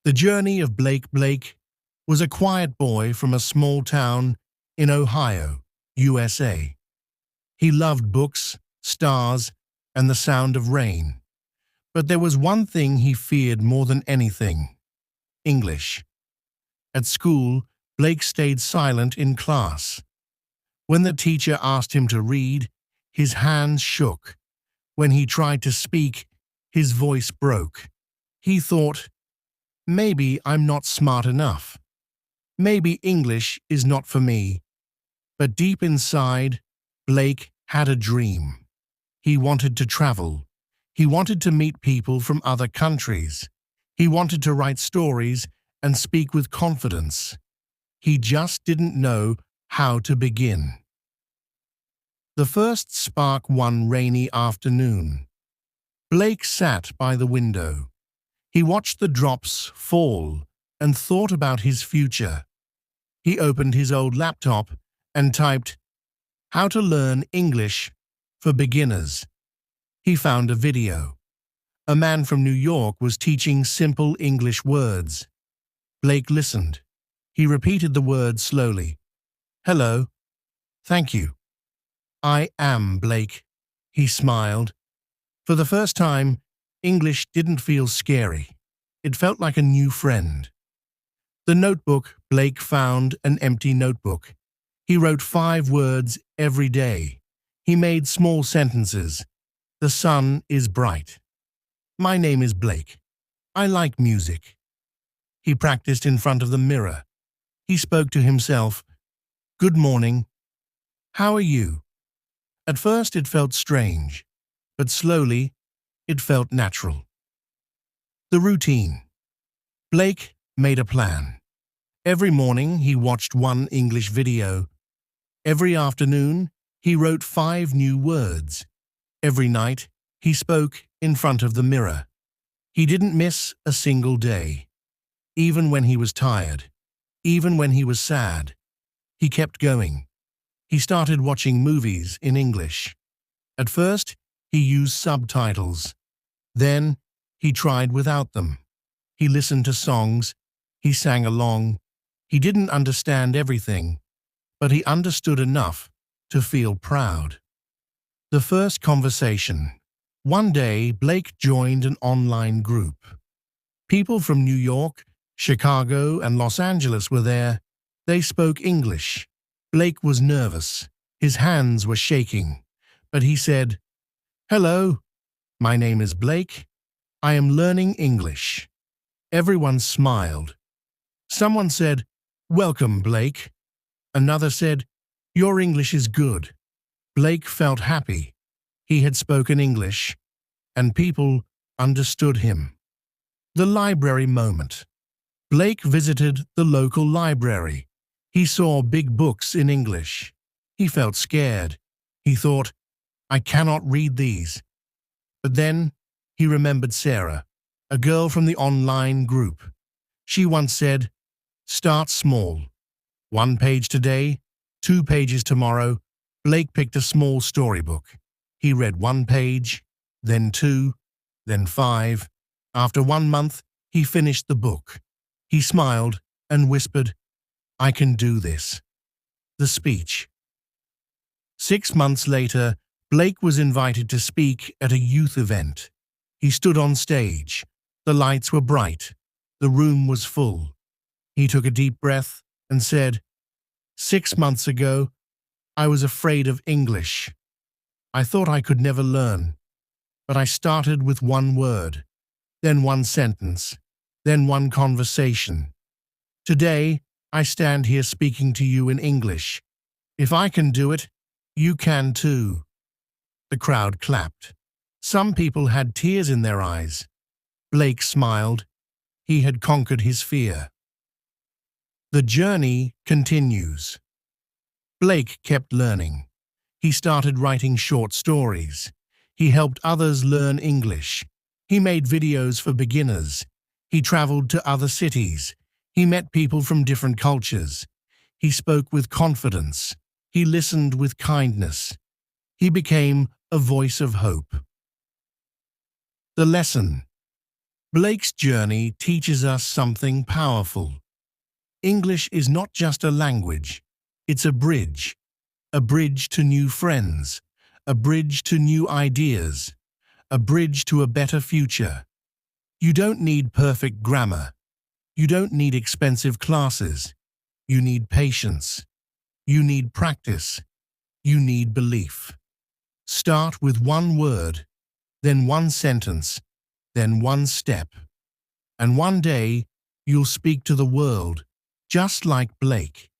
The journey of Blake was a quiet boy from a small town in Ohio, USA. He loved books, stars, and the sound of rain. But there was one thing he feared more than anything: English. At school, Blake stayed silent in class. When the teacher asked him to read, his hands shook. When he tried to speak, his voice broke. He thought, maybe I'm not smart enough. Maybe English is not for me. But deep inside, Blake had a dream. He wanted to travel. He wanted to meet people from other countries. He wanted to write stories and speak with confidence. He just didn't know how to begin. The first spark one rainy afternoon. Blake sat by the window. He watched the drops fall and thought about his future. He opened his old laptop and typed, "How to learn English for beginners." He found a video. A man from New York was teaching simple English words. Blake listened. He repeated the words slowly. "Hello. Thank you. I am Blake." He smiled. For the first time, English didn't feel scary. It felt like a new friend. The notebook. Blake found an empty notebook. He wrote 5 words every day. He made small sentences. The sun is bright. My name is Blake. I like music. He practiced in front of the mirror. He spoke to himself. Good morning. How are you? At first it felt strange, but slowly it felt natural. The routine. Blake made a plan. Every morning he watched one English video. Every afternoon he wrote 5 new words. Every night he spoke in front of the mirror. He didn't miss a single day. Even when he was tired, even when he was sad, he kept going. He started watching movies in English. At first, he used subtitles. Then, he tried without them. He listened to songs. He sang along. He didn't understand everything, but he understood enough to feel proud. The first conversation. One day, Blake joined an online group. People from New York, Chicago, and Los Angeles were there. They spoke English. Blake was nervous. His hands were shaking. But he said, "Hello, my name is Blake. I am learning English." Everyone smiled. Someone said, "Welcome, Blake." Another said, "Your English is good." Blake felt happy. He had spoken English, and people understood him. The library moment. Blake visited the local library. He saw big books in English. He felt scared. He thought, I cannot read these. But then he remembered Sarah, a girl from the online group. She once said, "Start small. 1 page today, 2 pages tomorrow." Blake picked a small storybook. He read 1 page, then 2, then 5. After 1 month, he finished the book. He smiled and whispered, "I can do this." The speech. 6 months later, Blake was invited to speak at a youth event. He stood on stage. The lights were bright. The room was full. He took a deep breath and said, "6 months ago, I was afraid of English. I thought I could never learn. But I started with 1 word, then 1 sentence, then 1 conversation. Today, I stand here speaking to you in English. If I can do it, you can too." The crowd clapped. Some people had tears in their eyes. Blake smiled. He had conquered his fear. The journey continues. Blake kept learning. He started writing short stories. He helped others learn English. He made videos for beginners. He traveled to other cities. He met people from different cultures. He spoke with confidence. He listened with kindness. He became a voice of hope. The lesson. Blake's journey teaches us something powerful. English is not just a language, it's a bridge to new friends, a bridge to new ideas, a bridge to a better future. You don't need perfect grammar. You don't need expensive classes. You need patience. You need practice. You need belief. Start with one word, then one sentence, then one step. And one day, you'll speak to the world, just like Blake.